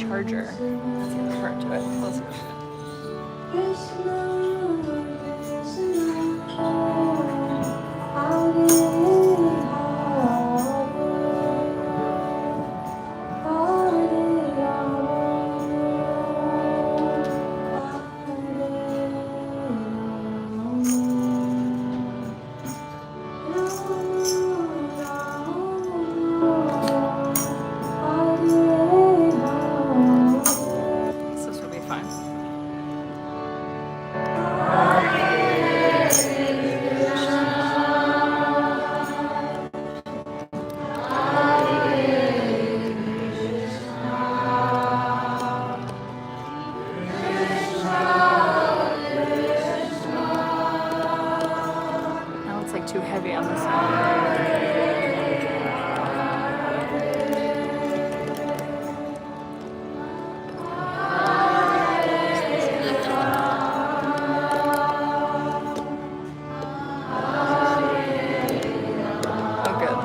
charger. That's the other part to it. Let's see. This will be fine. Now it's like too heavy on this side. Oh, good.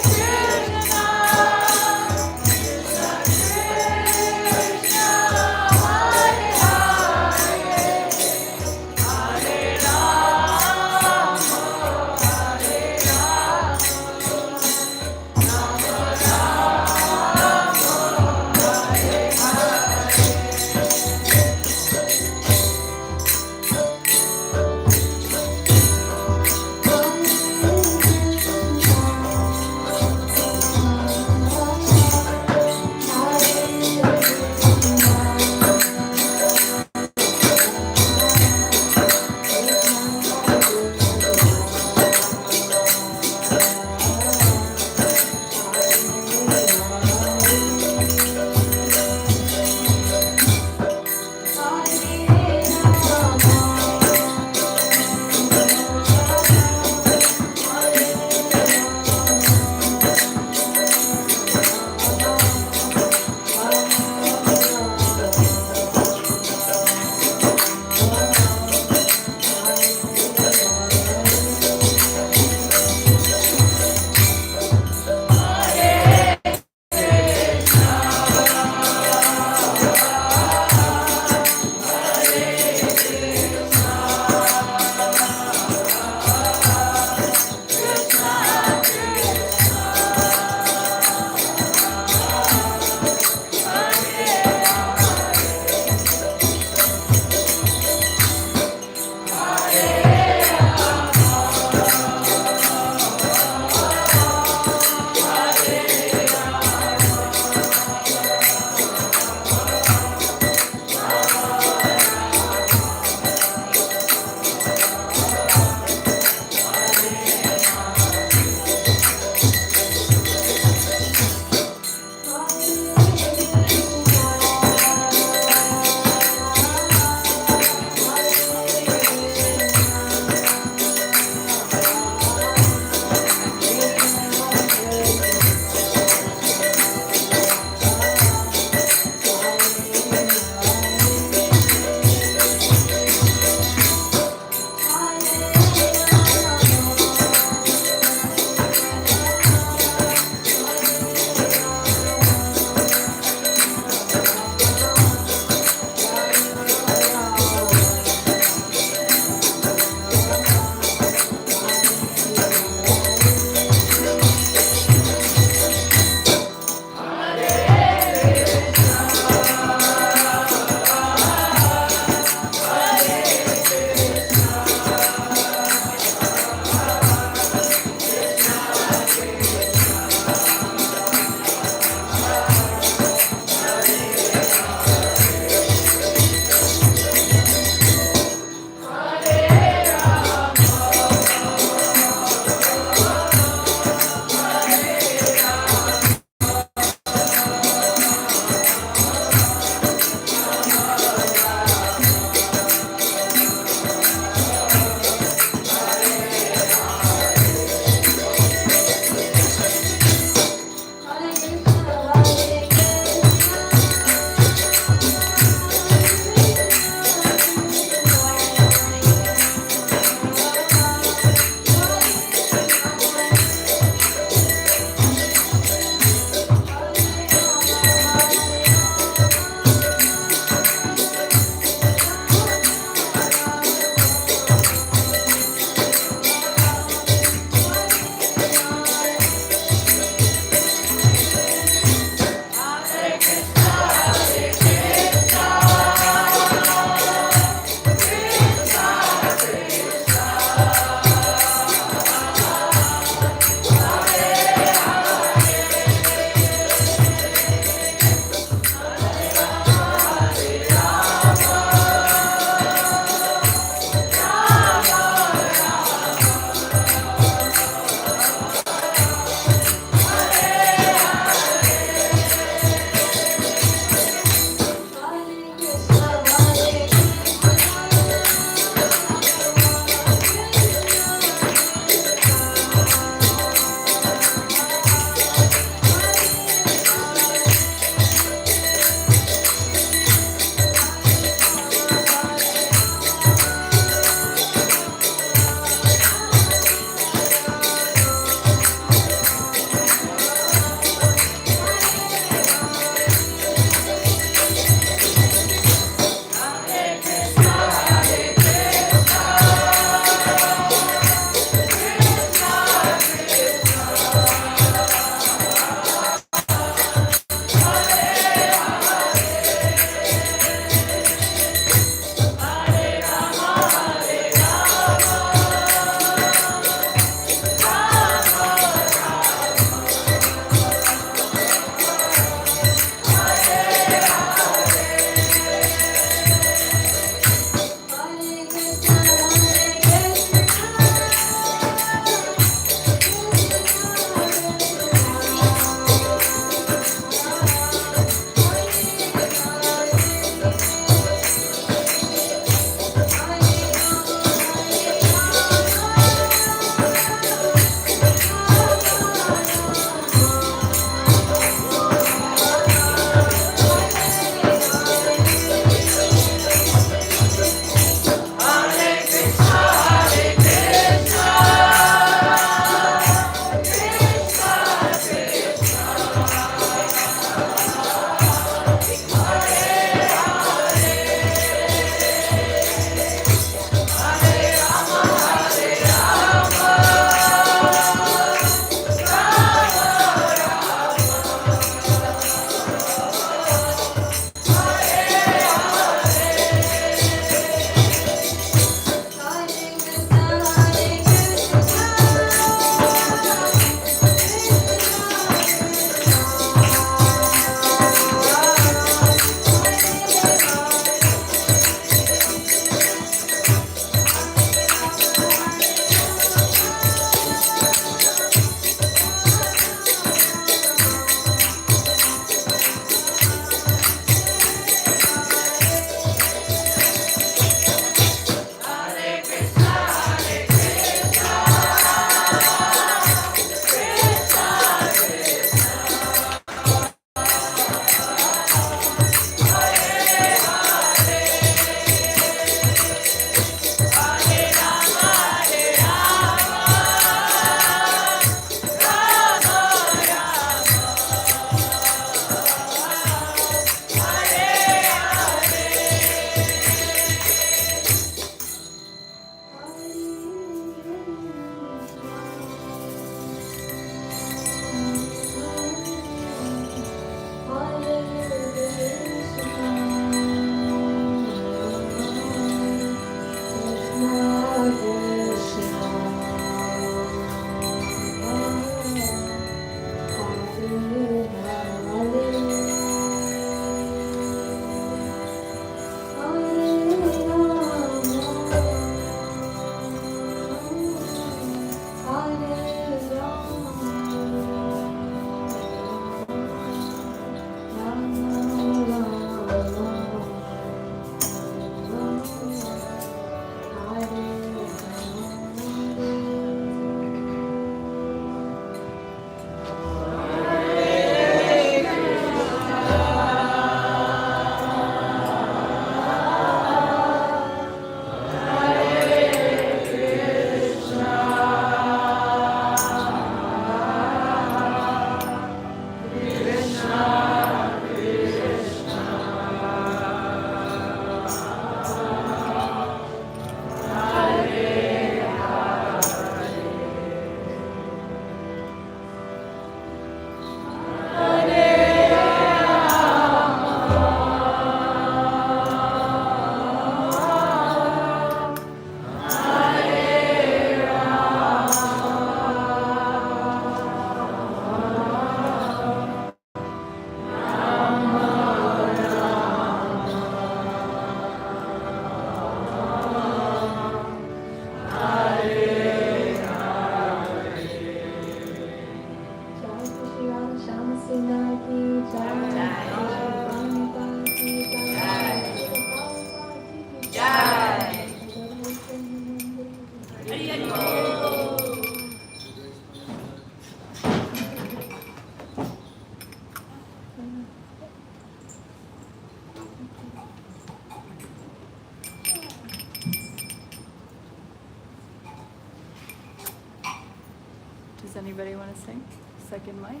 Does anybody want to sing? Second mic?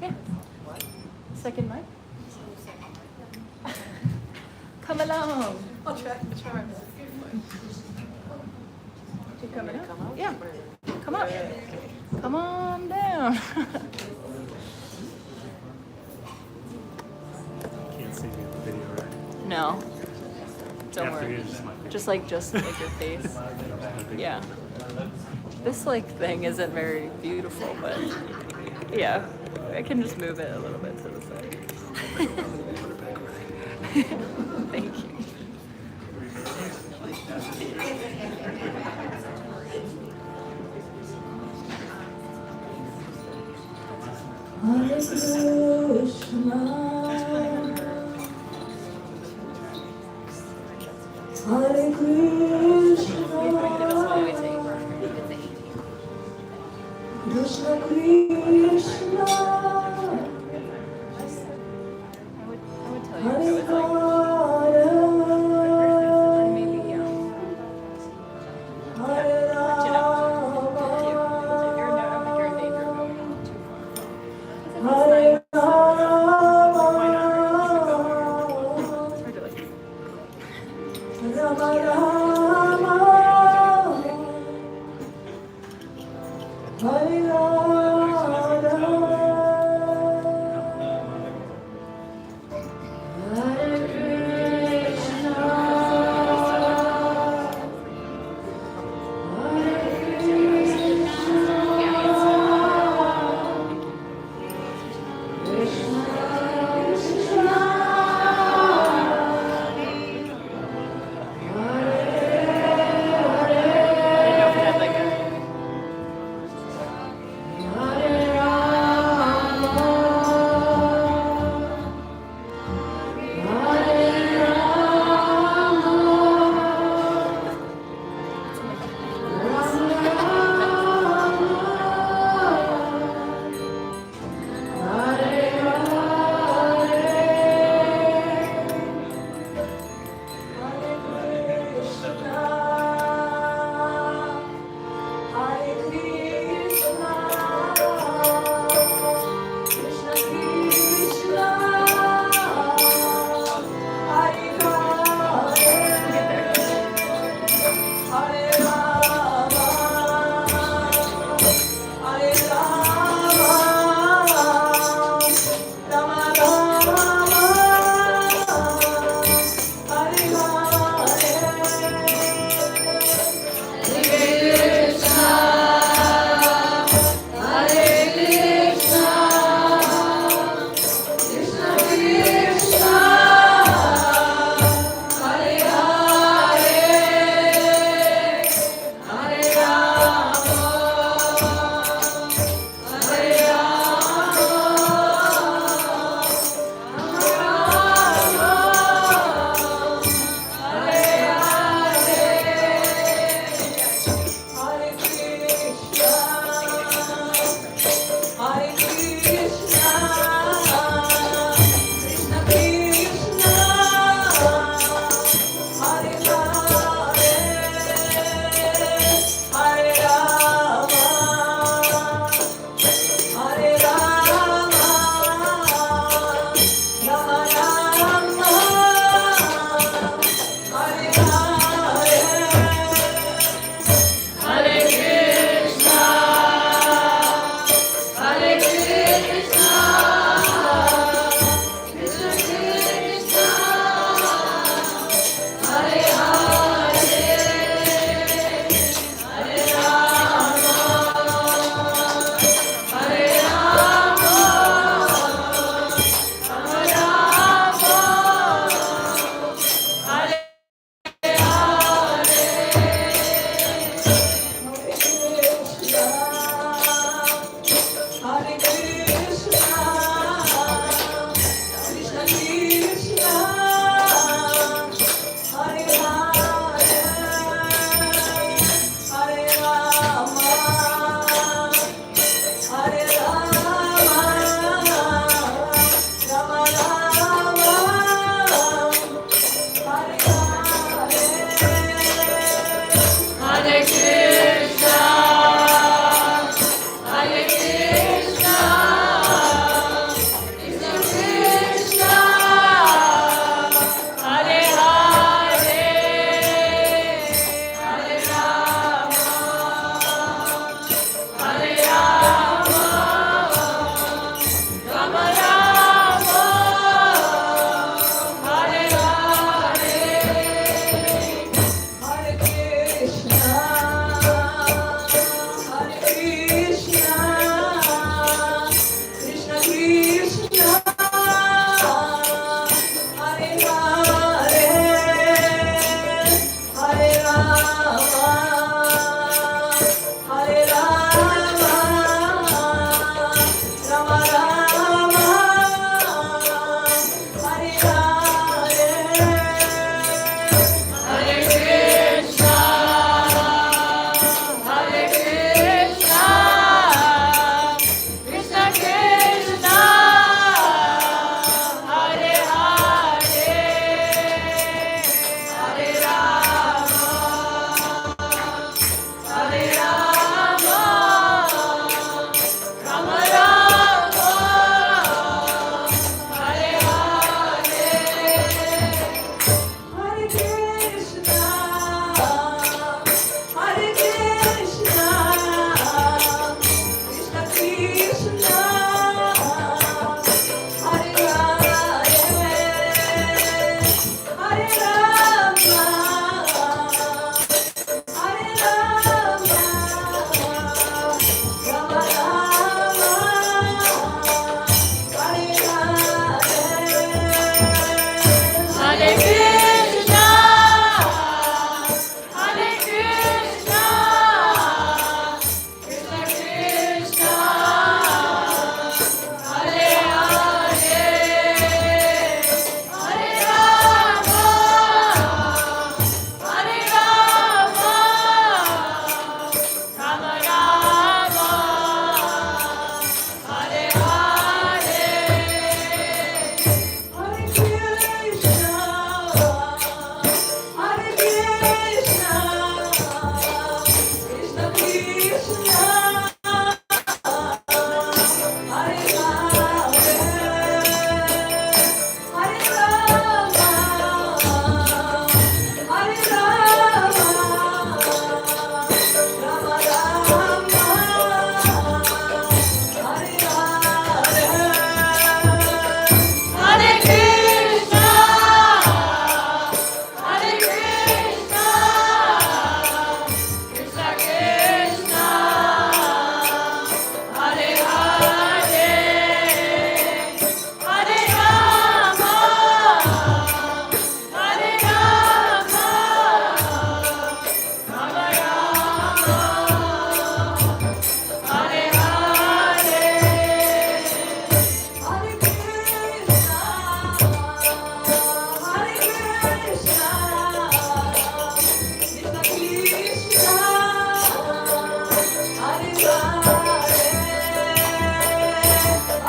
Yeah. Second mic? Come along. I'll try my best. You coming up? Yeah. Come up. Come on down. Can't see me in the video, right? No. Don't After worry. you, just my face. Just like your face. Yeah. This like thing isn't very beautiful, but yeah, I can just move it a little bit to the side. Thank you. Hare Krishna, Hare Krishna, Krishna Krishna, I would tell you if Hare it was like Hare, maybe Hare Rama. If you're in danger of going too far. Hare Rama, Rama Rama, Hare Rama.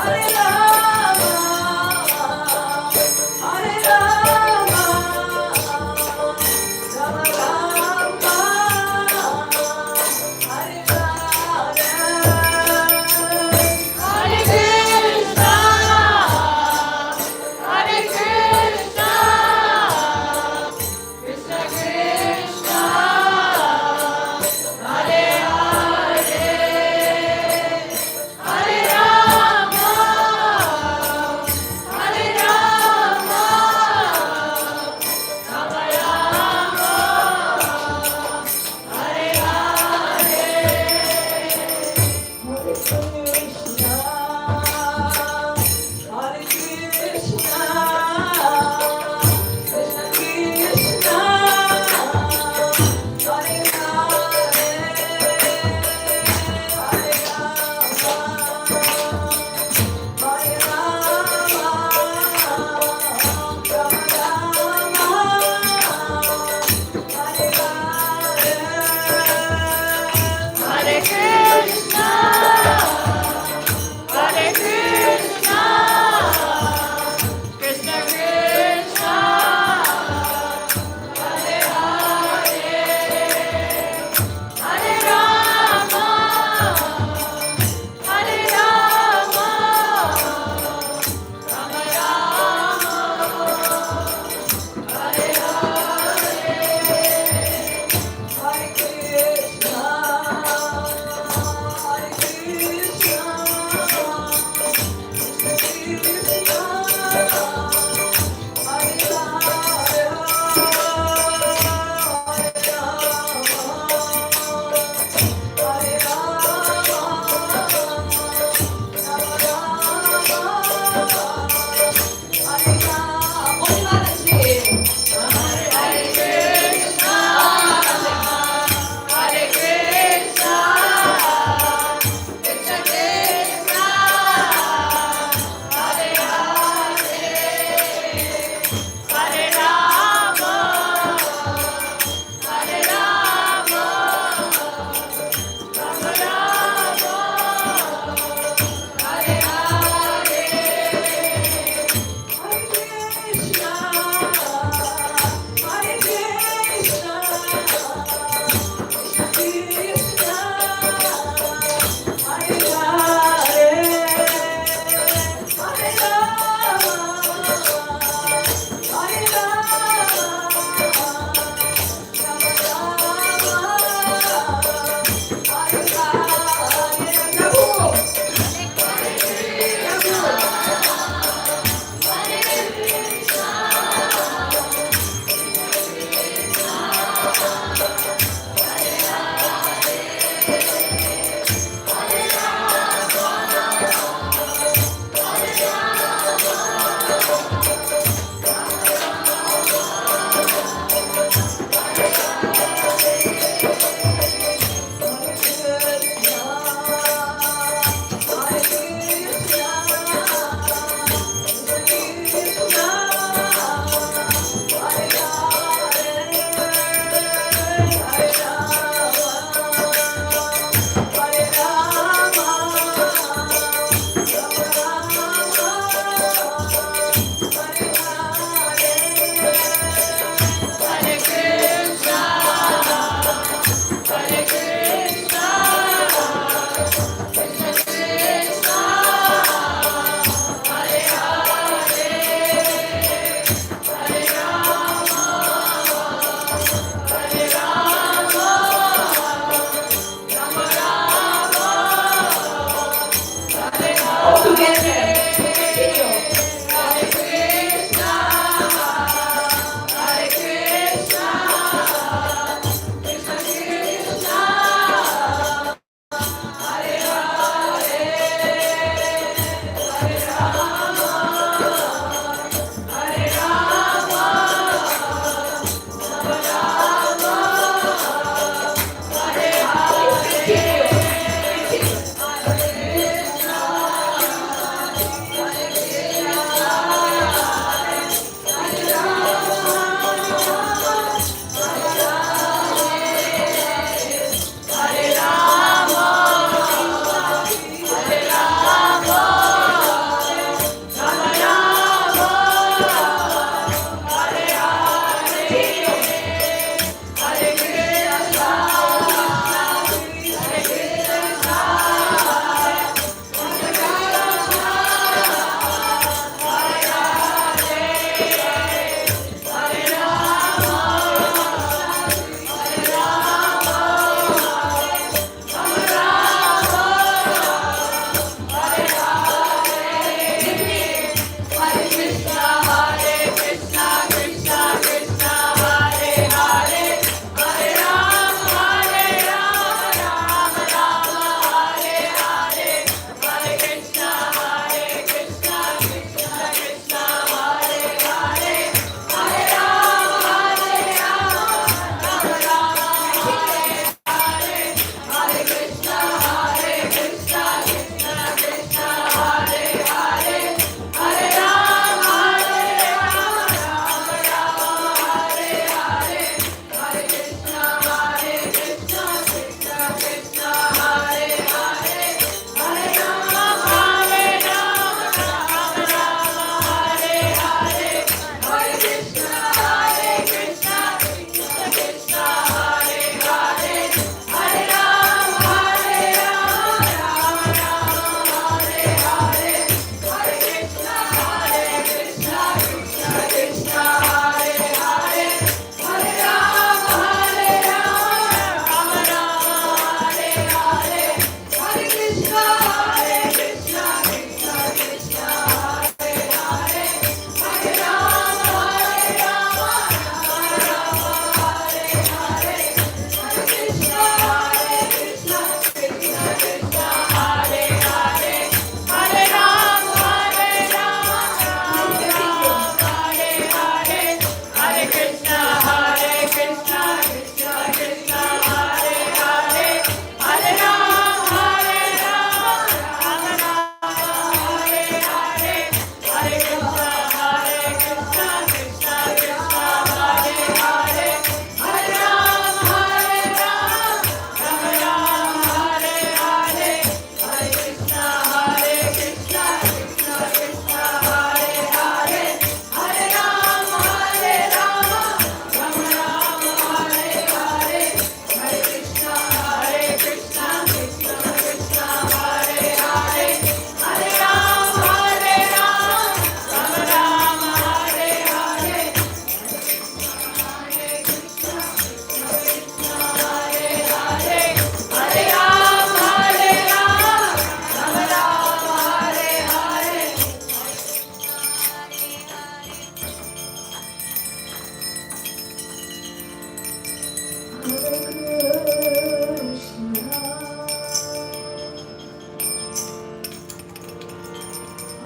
Hare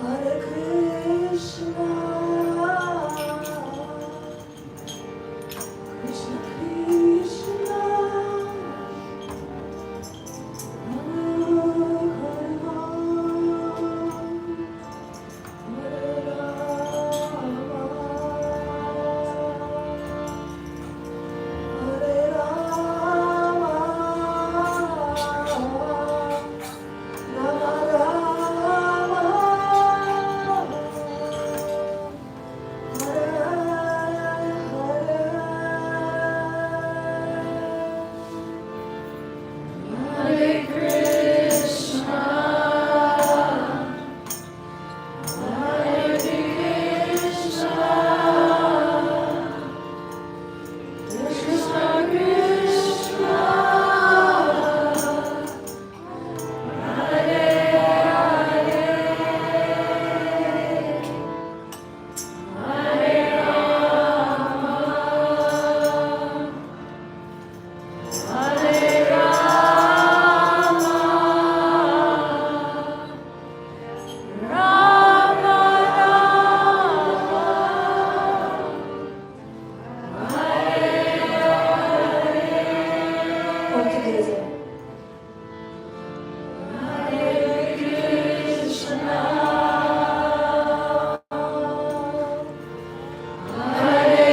Hare Krishna, Krishna Krishna, Hare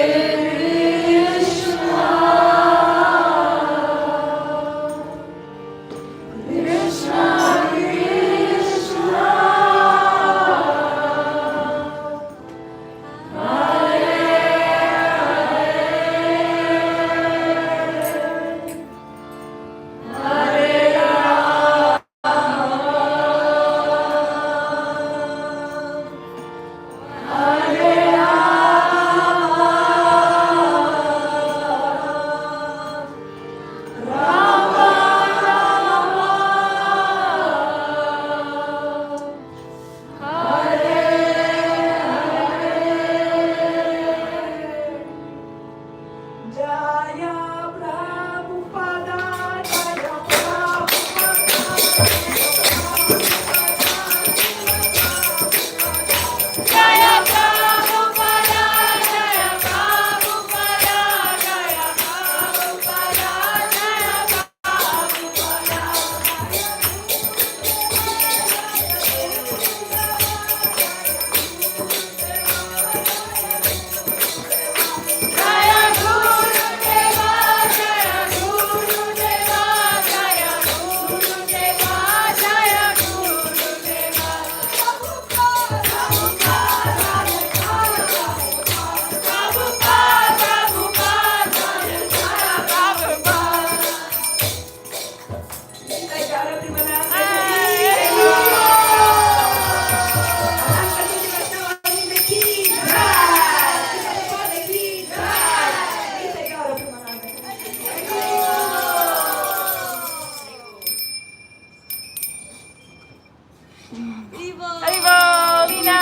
Haribo, Lina,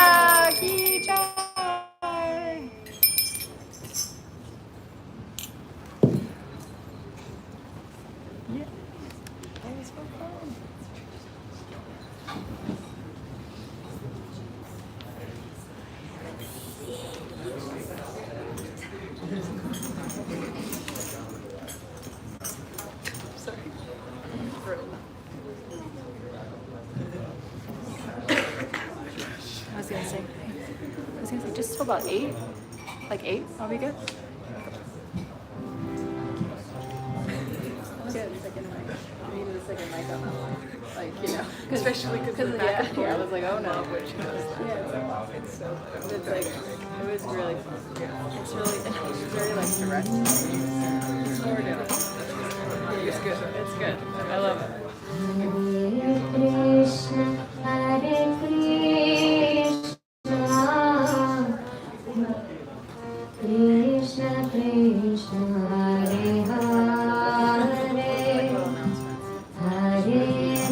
ki jai. Yeah, that was so fun. Sorry. I was gonna say just till about 8. Like 8, I'll be good. Good, second mic. I needed a second mic on that one. Like, you know. Especially because back and forth. I was like, oh no. Yeah, it's so fun. It's like, it was really fun. Yeah. It's really, it's very like direct. So we're doing it. It's good. It's good. I love it. Hare Krishna, Krishna Krishna, Hare Hare, Hare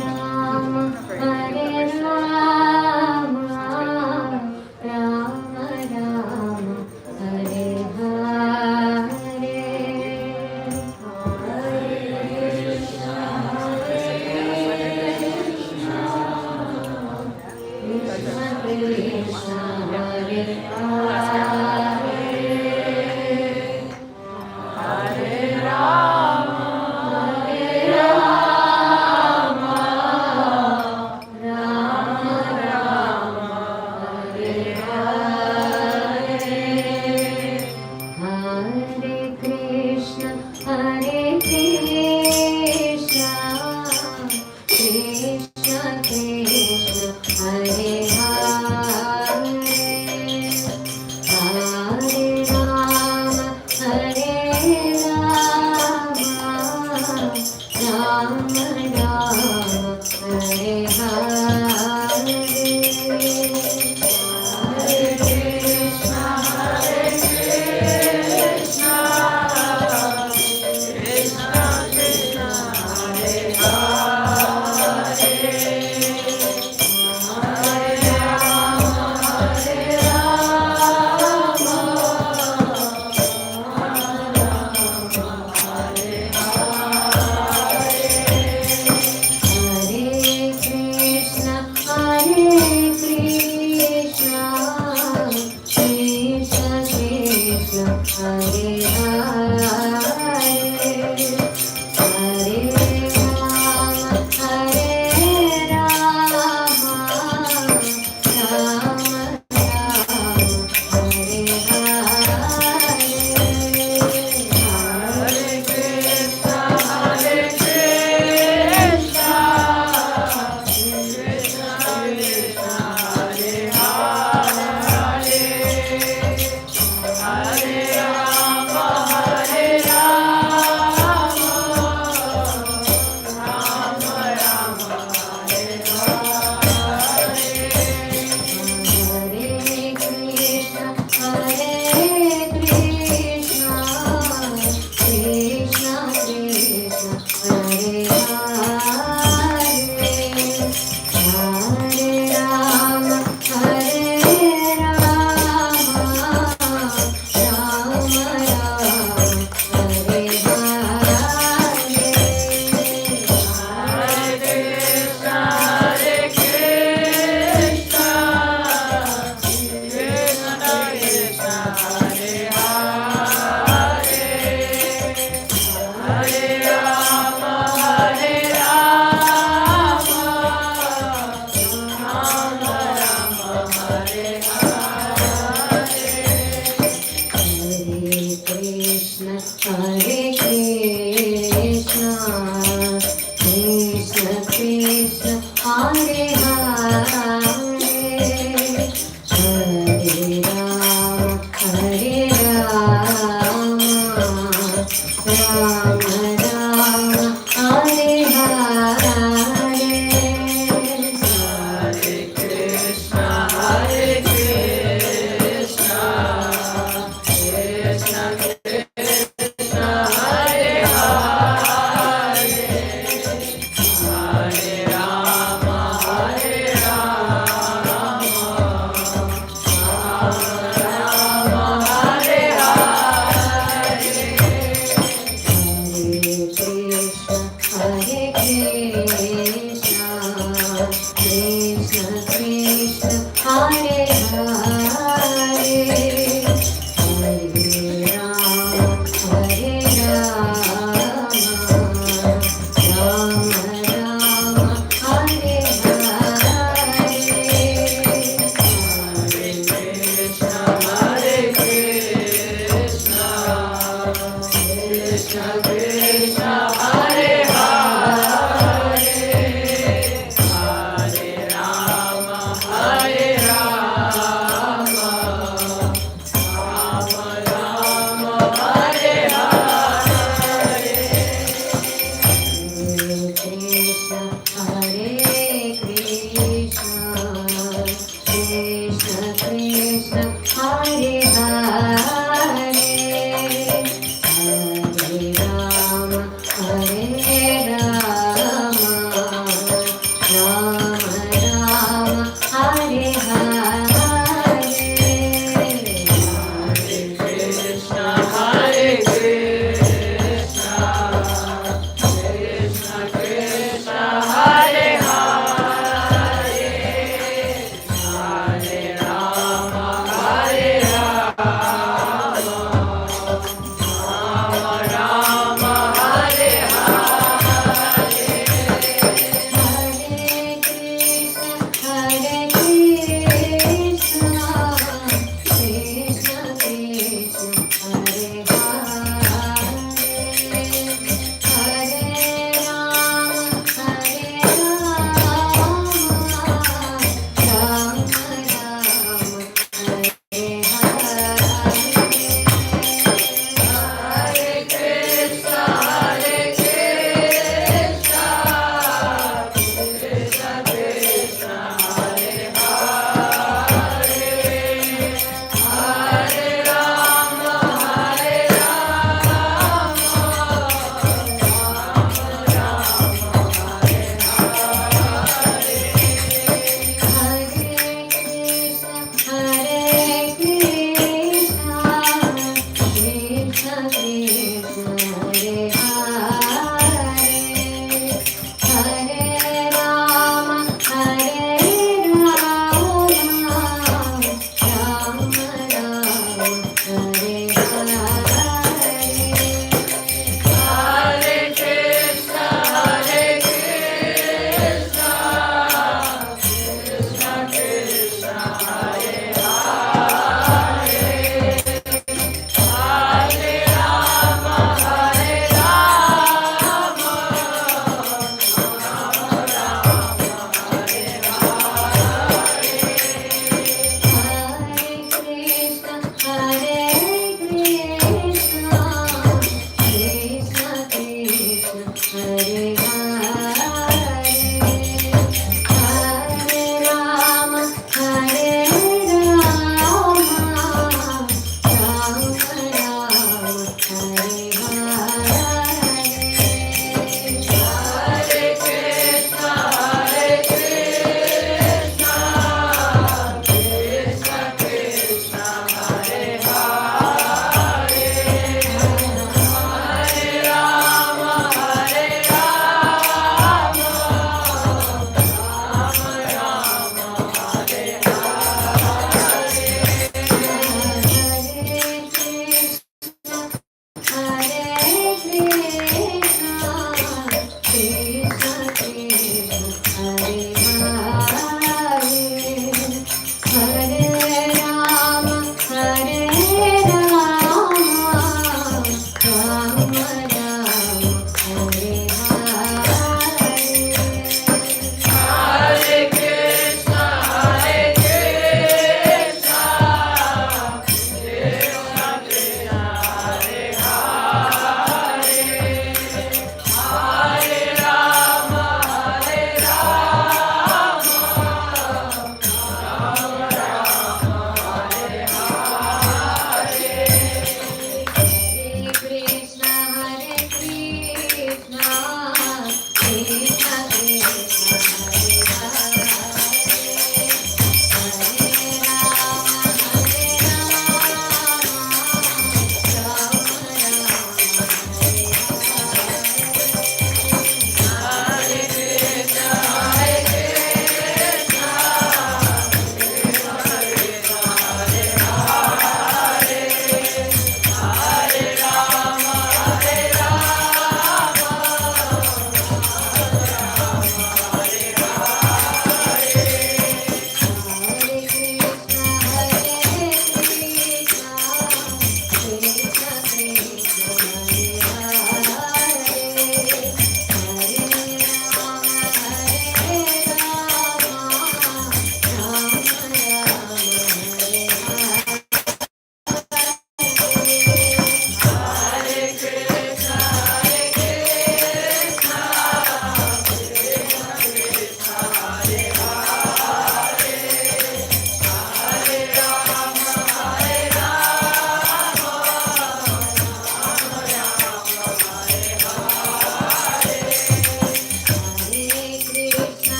Rama, Hare Rama, Rama Rama, Hare Hare, Hare Krishna, Hare Krishna. Hare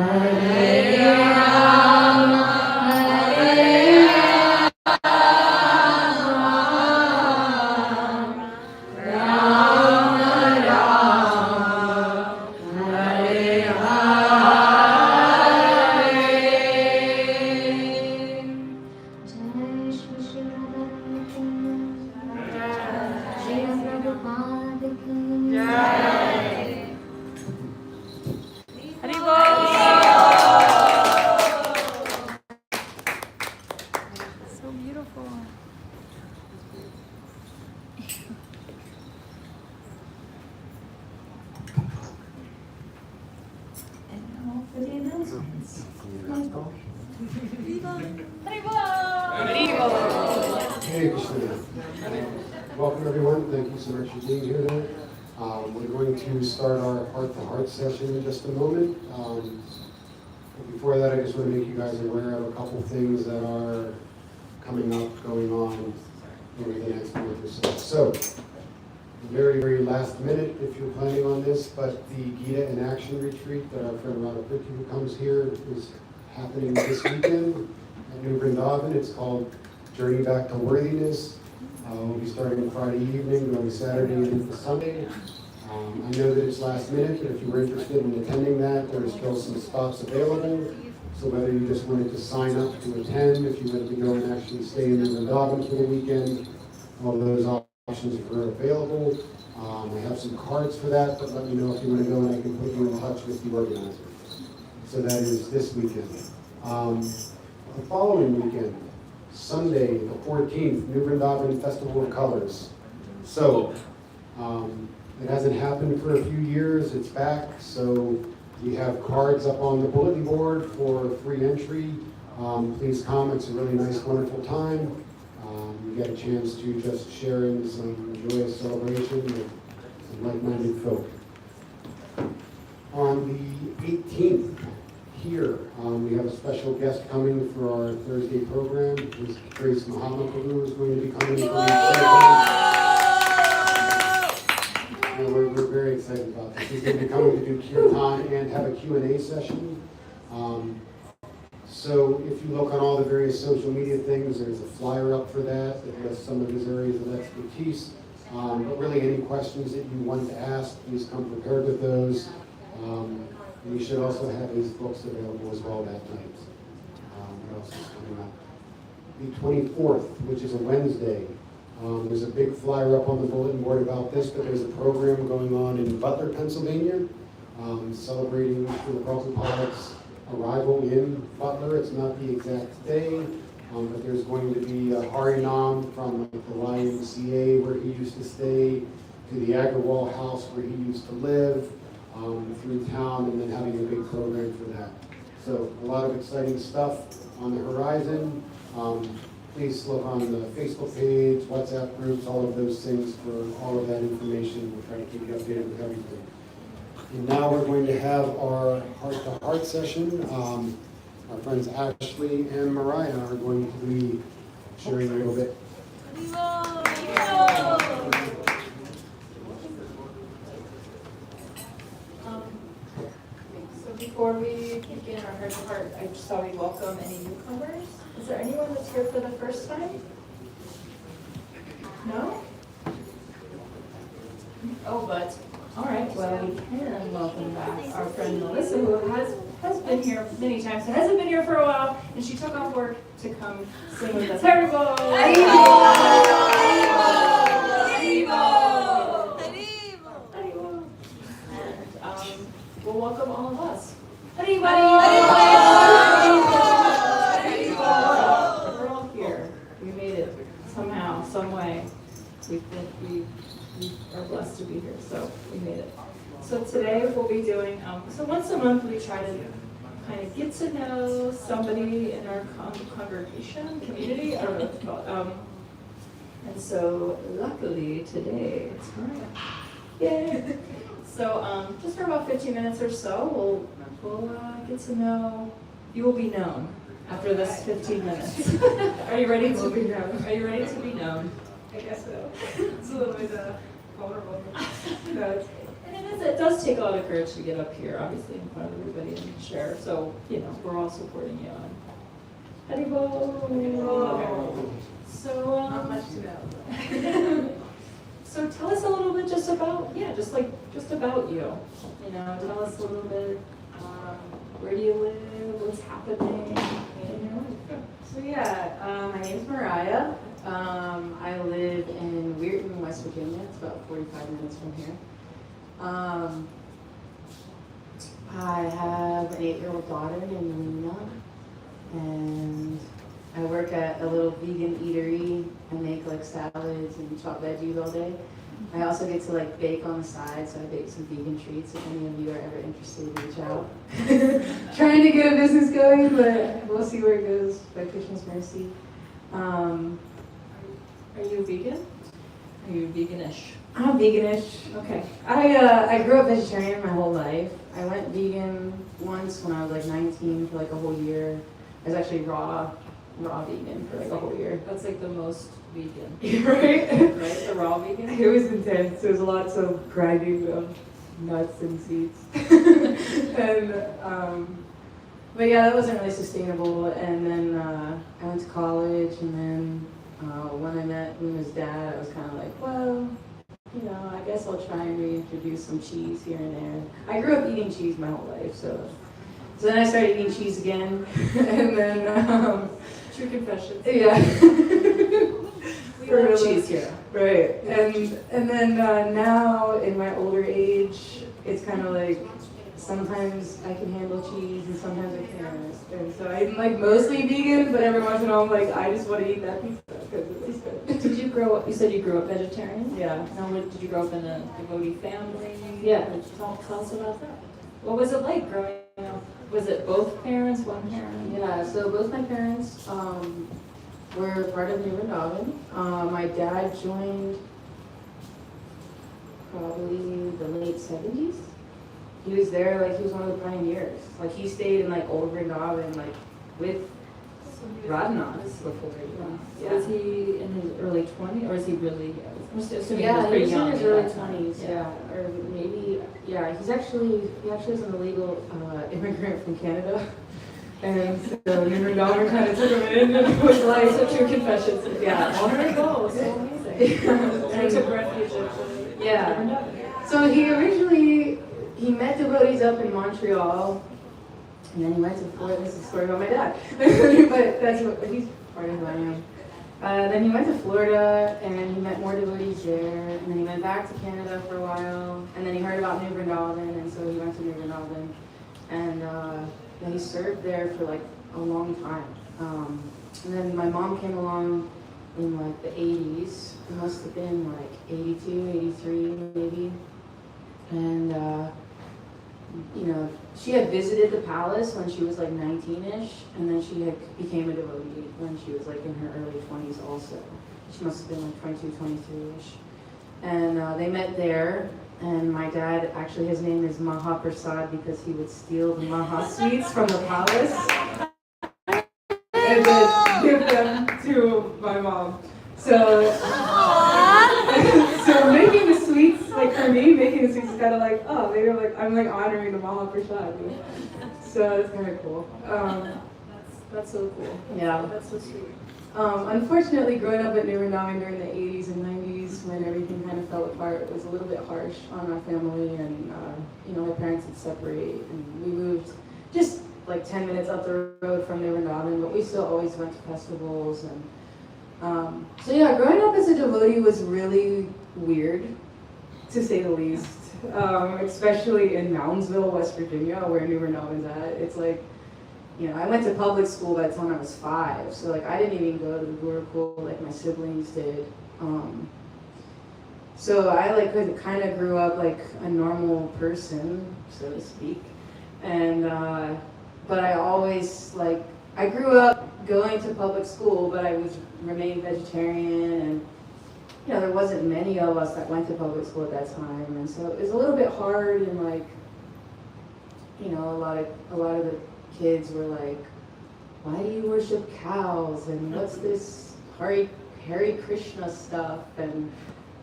Hare And now for the announcements. Michael. Hey, Krishna. Welcome, everyone. Thank you so much for being here today. We're going to start our heart-to-heart session in just a moment. But before that, I just want to make you guys aware of a couple things that are coming up, going on over the next month or so. So, very, very last minute, if you're planning on this, but the Gita in Action retreat that our friend Radha Priti, who comes here, is happening this weekend at New Vrindavan. It's called Journey Back to Worthiness. We'll be starting Friday evening, going Saturday and into Sunday. I know that it's last minute, but if you were interested in attending that, there's still some spots available. So whether you just wanted to sign up to attend, if you wanted to go and actually stay in New Vrindavan for the weekend, all of those options are available. I have some cards for that, but let me know if you want to go and I can put you in touch with the organizer. So that is this weekend. The following weekend, Sunday, the 14th, New Vrindavan Festival of Colors. So, it hasn't happened for a few years, it's back, so we have cards up on the bulletin board for free entry. Please come, it's a really nice, wonderful time. You get a chance to just share in some joyous celebration with some like-minded folk. On the 18th, here, we have a special guest coming for our Thursday program. Ms. Grace Mahatmaprabhu is going to be coming We're very excited about this. He's going to be coming to do kirtan and have a Q&A session. So if you look on all the various social media things, there's a flyer up for that lists some of his areas of expertise. But really any questions that you want to ask, please come prepared with those. And you should also have his books available as well that night. What else is coming up? The 24th, which is a Wednesday. There's a big flyer up on the bulletin board about this, but there's a program going on in Butler, Pennsylvania, celebrating the Prabhupada's arrival in Butler. It's not the exact day, but there's going to be a Harinam from the YMCA where he used to stay, to the Agrawal house where he used to live, through town, and then having a big program for that. So a lot of exciting stuff on the horizon. Please look on the Facebook page, WhatsApp groups, all of those things for all of that information. We'll try to keep you updated with everything. And now we're going to have our heart-to-heart session. Our friends Ashley and Mariah are going to be sharing a little bit. So before we begin our heart-to-heart, I just thought we'd welcome any newcomers. Is there anyone that's here for the first time? No? Oh, but, all right, well, we can welcome back our friend Melissa, who has been here many times, but hasn't been here for a while, and she took off work to come sing with us. Haribo! And we'll welcome all of us. We're all here. We made it somehow, some way. We are blessed to be here, so we made it. So today we'll be doing, so once a month we try to kind of get to know somebody in our congregation, community, I don't know what to call it. And so luckily today it's Mariah. Yay! So just for about 15 minutes or so, we'll get to know, you will be known after this 15 minutes. Are you ready to be known? Are you ready to be known? I guess so. It's a little bit vulnerable. But, and it does take a lot of courage to get up here, obviously, in front of everybody and share. So, we're all supporting you on Haribo. So, not much to know. So tell us a little bit just about about you. Tell us a little bit, where do you live, what's happening in your life. So my name's Mariah. I live in Weirton, West Virginia. It's about 45 minutes from here. I have an 8-year-old daughter named Lena, and I work at a little vegan eatery. I make like salads and chop veggies all day. I also get to like bake on the side, so I bake some vegan treats. If any of you are ever interested, reach out. Trying to get a business going, but we'll see where it goes by Krishna's mercy. Are you vegan? Are you veganish? I'm veganish. Okay. I grew up vegetarian my whole life. I went vegan once when I was like 19 for like a whole year. I was actually raw vegan for like a whole year. That's like the most vegan. Right? Right? The raw vegan? It was intense. There was lots of grinding of nuts and seeds. And but yeah, that wasn't really sustainable. And then I went to college, and then when I met Luna's dad, I was kind of like, well, you know, I guess I'll try and reintroduce some cheese here and there. I grew up eating cheese my whole life, so then I started eating cheese again, and then True confessions. yeah. We love cheese here. Right. And then now in my older age, it's kind of like sometimes I can handle cheese and sometimes I can't. And so I'm like mostly vegan, but every once in a while I'm like, I just want to eat that pizza because it tastes good. Did you grow up, you said you grew up vegetarian? Yeah. Now, did you grow up in a devotee family? Yeah. Tell us about that. What was it like growing up? Was it both parents, one parent? Yeah, so both my parents were part of New Vrindavan. My dad joined probably the late 70s. He was there, like, he was one of the pioneers. Like, he stayed in, like, old Vrindavan, like, with Radhanath before, yeah. Was he in his early 20s, or is he really, I'm assuming Yeah, he was he pretty was young in his at early that time. 20s, yeah. Or maybe, yeah, he actually is an illegal immigrant from Canada. And so New Vrindavan kind of took him in and was like, So true confessions. yeah. Oh, so amazing. And he took refuge at Yeah. So he met devotees up in Montreal, and then he went to Florida. This is a story about my dad, but that's what he's part of who I am. Then he went to Florida, and he met more devotees there, and then he went back to Canada for a while, and then he heard about New Vrindavan, and so he went to New Vrindavan, and he served there for like a long time. And then my mom came along in like the 80s. It must have been like 82, 83 maybe. And, you know, she had visited the palace when she was like 19-ish, and then she became a devotee when she was like in her early 20s also. She must have been like 22, 23-ish. And they met there, and my dad, actually his name is Mahaprasad because he would steal the Maha sweets from the palace and then give them to my mom. So, so making the sweets, like for me, making the sweets is kind of like, oh, maybe I'm like honoring the Mahaprasad. You know? So it's kind of cool. That's so cool. Yeah. That's so sweet. Unfortunately, growing up at New Vrindavan during the 80s and 90s, when everything kind of fell apart, it was a little bit harsh on our family, and you know, my parents would separate, and we moved just like 10 minutes up the road from New Vrindavan, but we still always went to festivals. And so yeah, growing up as a devotee was really weird, to say the least, especially in Moundsville, West Virginia, where New Vrindavan's at. It's like, you know, I went to public school by the time I was 5, so like I didn't even go to the Gurukul like my siblings did. So I like kind of grew up like a normal person, so to speak, and but I always like I grew up going to public school, but I remained vegetarian, and you know there wasn't many of us that went to public school at that time, and so it was a little bit hard, and like you know a lot of the kids were like, why do you worship cows, and what's this Hare Krishna stuff, and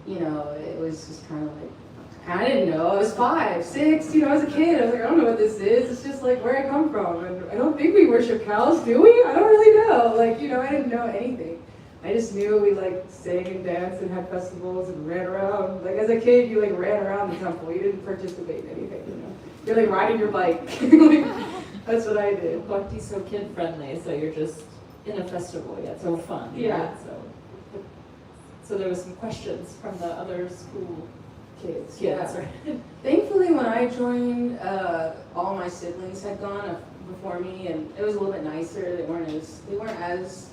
you know, it was just kind of like, I didn't know, I was 5, 6, you know, as a kid, I was like, I don't know what this is, it's just like where I come from, and I don't think we worship cows, do we? I don't really know, like, you know, I didn't know anything. I just knew we like sang and danced and had festivals and ran around, like as a kid, you like ran around the temple, you didn't participate in anything, you know, you're like riding your bike, like, that's what I did. Bhakti's so kid friendly, so you're just in a festival, yeah, it's so fun. Yeah. Right? So there was some questions from the other school kids. Yeah. Right? Thankfully, when I joined, all my siblings had gone. before me, and it was a little bit nicer. They weren't as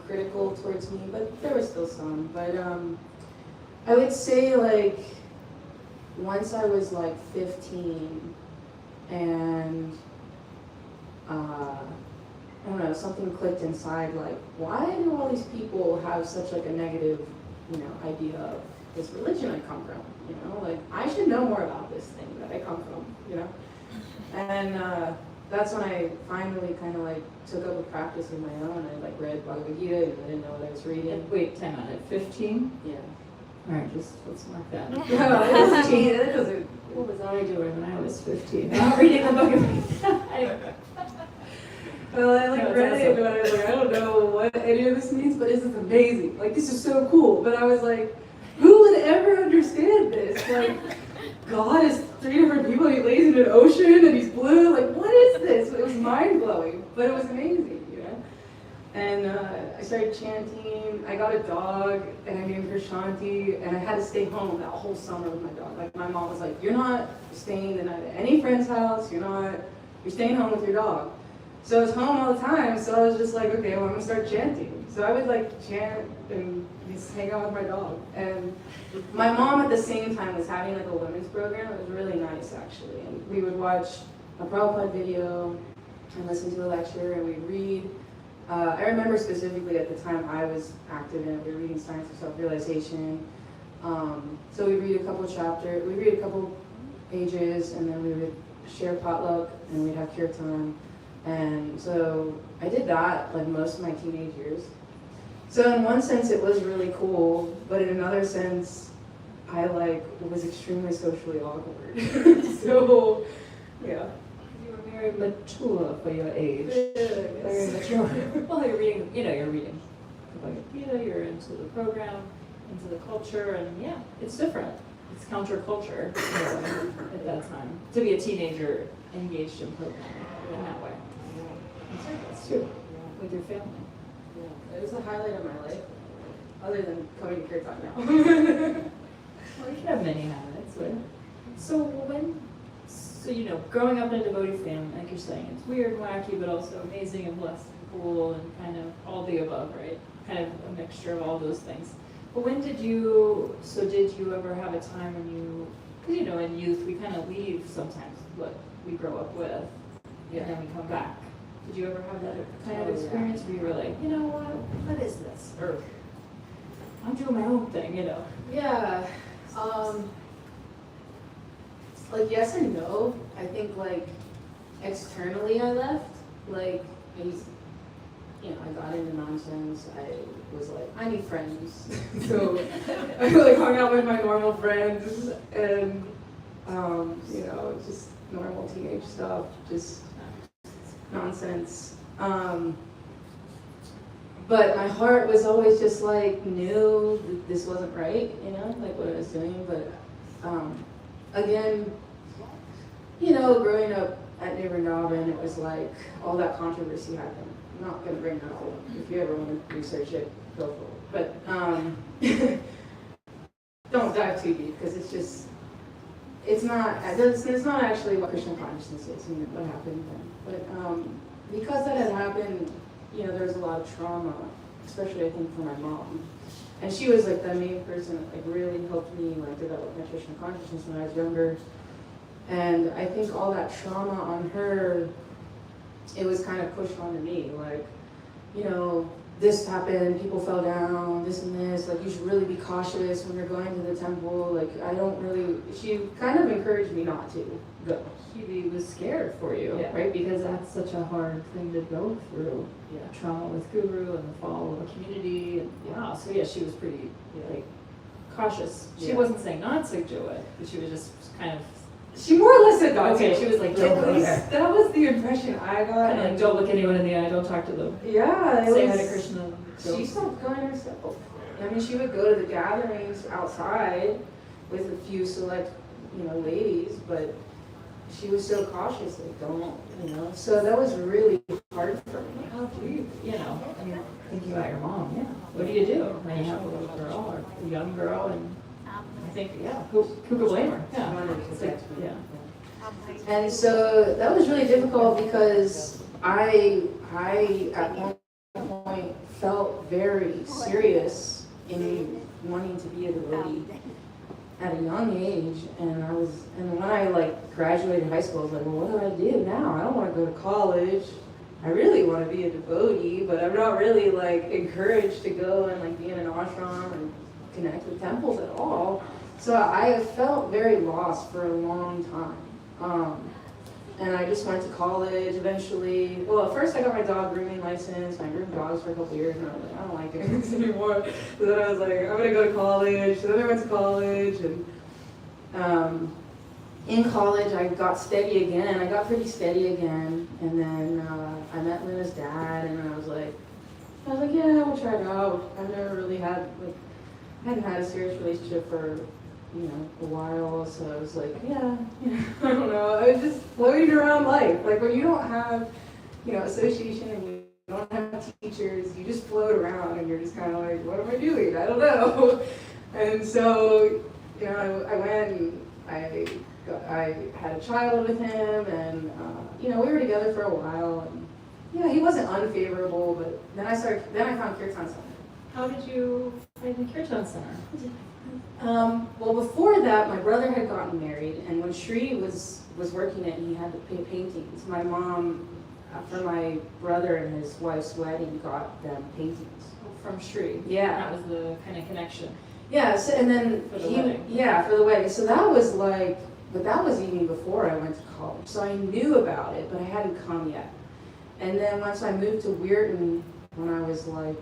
critical towards me, but there was still some. But I would say like once I was like 15, and I don't know, something clicked inside. Like, why do all these people have such like a negative, idea of this religion I come from? Like I should know more about this thing that I come from. And that's when I finally kind of like took up a practice of my own. I like read Bhagavad Gita, and I didn't know what I was reading. Wait, time out. At 15? Yeah. All right, just let's mark that. No, 15. That doesn't. What was I doing when I was 15? Not reading the book of Well, I like No, it's read it, awesome. but I was like, I don't know what any of this means, but this is amazing. Like, this is so cool. But I was like, who would ever understand this? Like, God is 3 different people, and he lays in an ocean, and he's blue. Like, what is this? It was mind-blowing, but it was amazing, And I started chanting. I got a dog, and I named her Shanti, and I had to stay home that whole summer with my dog. Like, my mom was like, you're not staying the night at any friend's house. You're staying home with your dog. So I was home all the time, so I was just like, okay, well, I'm gonna start chanting. So I would like chant and just hang out with my dog. And my mom at the same time was having like a women's program. It was really nice actually. And we would watch a Prabhupada video and listen to a lecture, and we'd read. I remember specifically at the time I was active in it, we were reading Science of Self-Realization. So we'd read a couple pages, and then we would share potluck, and we'd have kirtan. And so I did that like most of my teenage years. So in one sense it was really cool, but in another sense I like was extremely socially awkward. So yeah. You were very mature for your age. Very Yes. mature. Well, you're reading Bhagavad Gita, you're into the program, into the culture, and yeah, it's different. It's counterculture at that time. To be a teenager engaged in programming in that way. That's true. With your family. Yeah. It was the highlight of my life, other than coming to Kirtan now. Well, you can have many habits, right? So growing up in a devotee family, like you're saying, it's weird, wacky, but also amazing and blessed and cool and kind of all the above, right? Kind of a mixture of all those things. But did you ever have a time when because in youth we kind of leave sometimes what we grow up with, and then we come back. Did you ever have that kind of experience where you were like, what is this? Or I'm doing my own thing, Yeah. Like yes and no. I think like externally I left. Like I got into nonsense. I was like, I need friends. So I like hung out with my normal friends and just normal teenage stuff, just nonsense. But my heart was always just like knew that this wasn't right, like what I was doing. But again, growing up at New Vrindavan, it was like all that controversy happened. I'm not going to bring that up. If you ever want to research it, go for it. But don't dive too deep because it's not actually what Krishna consciousness is and what happened then. But because that had happened, there was a lot of trauma, especially I think for my mom. And she was like the main person that like really helped me like develop my Krishna consciousness when I was younger. And I think all that trauma on her, it was kind of pushed onto me, like, this happened, people fell down, this and this, like, you should really be cautious when you're going to the temple, like, she kind of encouraged me not to go. She was scared for you, Yeah. right? Because that's such a hard thing to go through. Yeah. Trauma with Guru and the fall of a community. And, wow, so yeah, she was pretty, cautious. She Yeah. wasn't saying not to do it, but she was just kind of, She more or less said not okay, to. she was like, At don't go least there. that was the impression I got. Kind of like, don't look anyone in the eye, don't talk to them. Yeah, it Say was, hi to Krishna. She stopped going herself. I mean, she would go to the gatherings outside with a few select, ladies, but she was so cautious, like, don't, So that was really hard for me. How do you, I mean, thinking about your mom, yeah. What do you do when you have a little girl or a young girl and I think, who could blame her? She Yeah. wanted to It's like, protect me. yeah. And so that was really difficult because I at one point felt very serious in wanting to be a devotee at a young age, and when I like graduated high school, I was like, well, what do I do now? I don't want to go to college. I really want to be a devotee, but I'm not really like encouraged to go and like be in an ashram and connect with temples at all. So I felt very lost for a long time. And I just went to college eventually. Well, at first I got my dog grooming license. I groomed dogs for a couple years, and I was like, I don't like doing this anymore. So then I was like, I'm gonna go to college. So then I went to college, and in college I got steady again. I got pretty steady again, and then I met Luna's dad, and I was like, yeah, we'll try it out. I've never really had I hadn't had a serious relationship for a while, so I was like, yeah, I don't know. I was just floating around life. Like when you don't have, association and you don't have teachers, you just float around and you're just kind of like, what am I doing? I don't know. And so, I went and I had a child with him, and we were together for a while, and he wasn't unfavorable, but then I found Kirtan Center. How did you find the Kirtan Center? Well, before that, my brother had gotten married, and when Shri was working it, he had to pay paintings. My mom, for my brother and his wife's wedding, got them paintings. From Shri. Yeah. That was the kind of connection. Yeah, so, and then For the wedding. Yeah, for the wedding. So that was but that was even before I went to college. So I knew about it, but I hadn't come yet. And then once I moved to Weirton, when I was I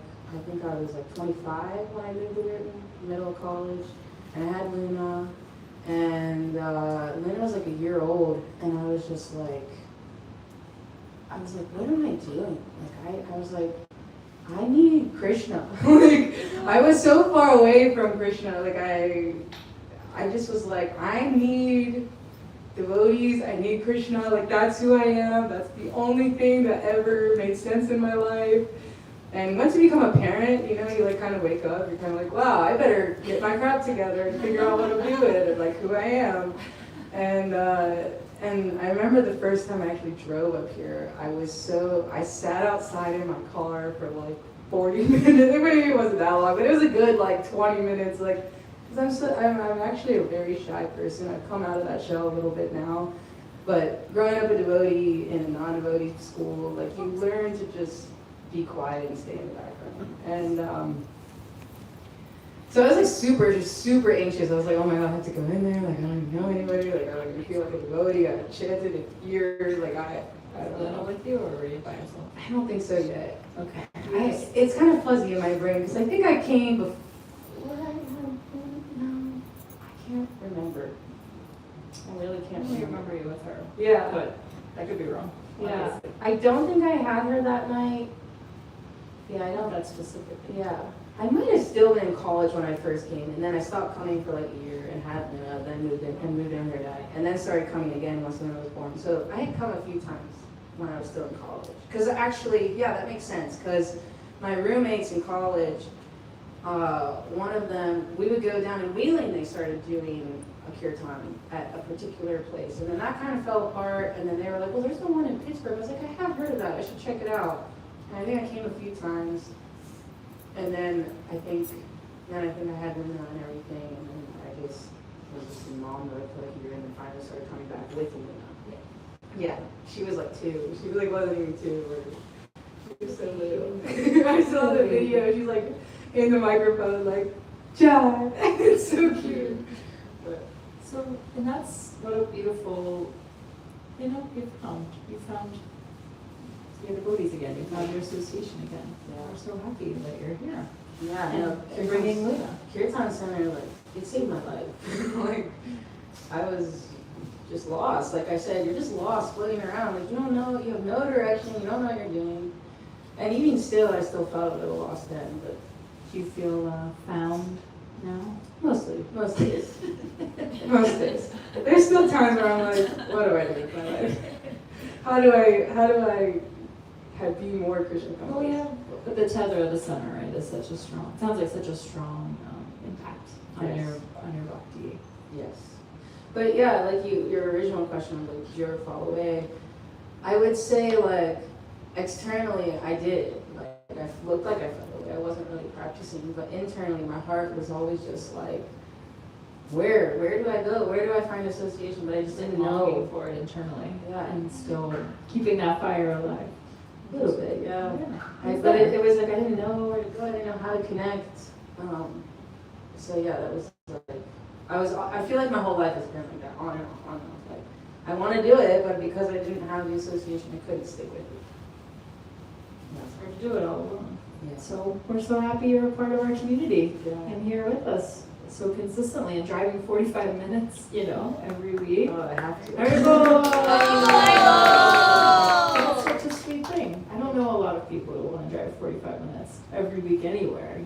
think I was 25 when I moved to Weirton, middle of college. And I had Luna, and Luna was a year old, and I was just what am I doing? I was like, I need Krishna. I was so far away from Krishna. I just was like, I need devotees. I need Krishna. That's who I am. That's the only thing that ever made sense in my life. And once you become a parent, you kind of wake up. You're kind of like, wow, I better get my crap together and figure out what I'm doing and who I am. And I remember the first time I actually drove up here, I sat outside in my car for 40 minutes. Maybe it wasn't that long, but it was a good 20 minutes. Because I'm actually a very shy person. I've come out of that shell a little bit now. But growing up a devotee in a non-devotee school, you learn to just be quiet and stay in the background. And so I was super anxious. I was like, oh my God, I have to go in there. I don't even know anybody. I don't even feel like a devotee. I haven't chanted in years. I don't know. With you, or were you by yourself? I don't think so yet. Okay. It's kind of fuzzy in my brain because I think I came before. No, I can't remember. I really can't I remember. remember you with her. Yeah. But I could be wrong. Yeah. I don't think I had her that night. Yeah, I don't. That specific. Yeah. I might have still been in college when I first came, and then I stopped coming for a year and had Luna, then moved in her dad, and then started coming again once Luna was born. So I had come a few times when I was still in college. Because actually, yeah, that makes sense. Because my roommates in college, one of them, we would go down in Wheeling, they started doing a kirtan at a particular place. And then that kind of fell apart, and then they were like, well, there's no one in Pittsburgh. I was like, I have heard of that. I should check it out. And I think I came a few times. And then I think I had Luna and everything, and then I just was just in mom mode for a year, and then finally started coming back with Luna. Yeah, she was 2. She wasn't even 2. She was so little. I saw the video. She's in the microphone, John. It's so cute. But, And that's what a beautiful, you've found. You found your devotees again. You found your association again. Yeah. We're so happy that you're here. yeah, And you're bringing Luna. Kirtan Center, it saved my life. I was just lost. Like I said, you're just lost floating around. You don't know, you have no direction, you don't know what you're doing. And even still, I still felt a little lost then, but Do you feel found now? mostly days. Most days. There's still times where I'm like, what do I do with my life? How do I be more Christian conscious? Oh yeah. But the tether of the center, right, is sounds like such a strong impact on Yes. your bhakti. Yes. But yeah, like your original question, like, did you ever fall away? I would say, like, externally, I did. Like, I looked like I fell away. I wasn't really practicing, but internally, my heart was always just like, where do I go? Where do I find association? But I just didn't Longing know. for it internally. Yeah. And still keeping that fire alive. A little bit, yeah. It's But there. it was like I didn't know where to go. I didn't know how to connect. So yeah, that was like I feel like my whole life has been like that, on and off, on and off. Like I want to do it, but because I didn't have the association, I couldn't stick with it. It's hard to do it all alone. Yeah. So we're so happy you're a part of our community Yeah. and here with us so consistently and driving 45 minutes, every week. Oh, I have to. There you go. That's such a sweet thing. I don't know a lot of people who want to drive 45 minutes every week anywhere,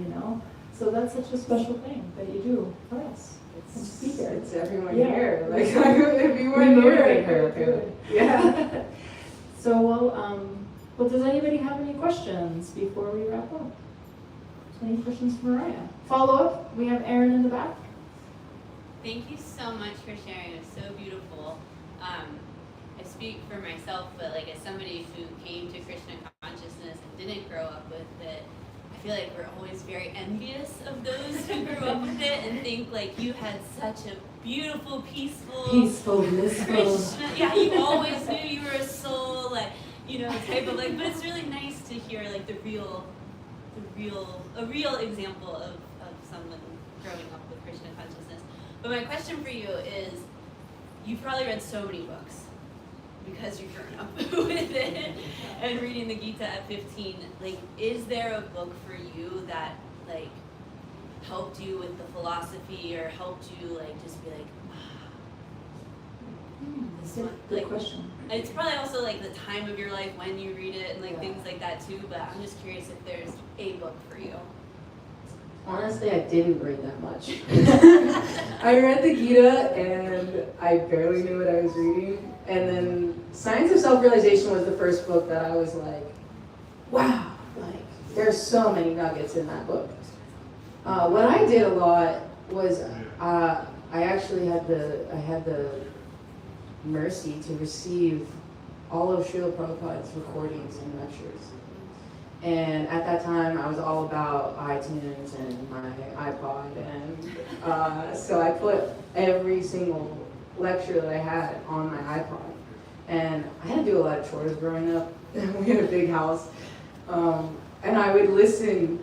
So that's such a special thing that you do for us. It's, Be there. it's everyone Yeah. here. Like if you weren't here, I couldn't do it. Yeah. So, well, does anybody have any questions before we wrap up? Any questions for Mariah? Follow up, we have Erin in the back. Thank you so much for sharing. It was so beautiful. I speak for myself, but like as somebody who came to Krishna consciousness and didn't grow up with it, I feel like we're always very envious of those who grew up with it and think like you had such a beautiful, peaceful, blissful. Krishna. Yeah, you always knew you were a soul, like type of like. But it's really nice to hear like a real example of someone growing up with Krishna consciousness. But my question for you is, you've probably read so many books because you've grown up with it and reading the Gita at 15. Like, is there a book for you that like helped you with the philosophy or helped you like just be like, this one, Good like, question. it's probably also like the time of your life when you read it and like things like that too, but I'm just curious if there's a book for you. Honestly, I didn't read that much. I read the Gita and I barely knew what I was reading. And then Science of Self-Realization was the first book that I was like, wow, like there's so many nuggets in that book. What I did a lot was I actually had the mercy to receive all of Srila Prabhupada's recordings and lectures. And at that time, I was all about iTunes and my iPod, and so I put every single lecture that I had on my iPod. And I had to do a lot of chores growing up. We had a big house, and I would listen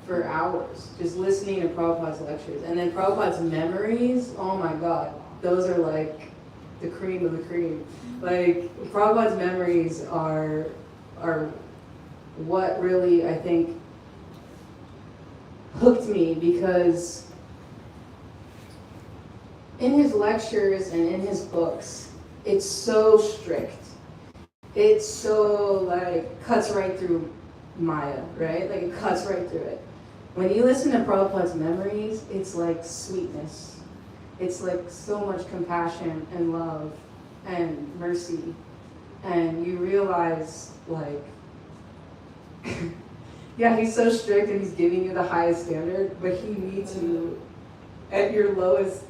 for hours, just listening to Prabhupada's lectures. And then Prabhupada's memories, oh my God, those are like the cream of the cream. Like, Prabhupada's memories are what really, I think, hooked me, because in his lectures and in his books, it's so strict. It's so, like, cuts right through Maya, right? Like, it cuts right through it. When you listen to Prabhupada's memories, it's like sweetness. It's like so much compassion and love and mercy. And you realize, like, yeah, he's so strict and he's giving you the highest standard, but he meets you at your lowest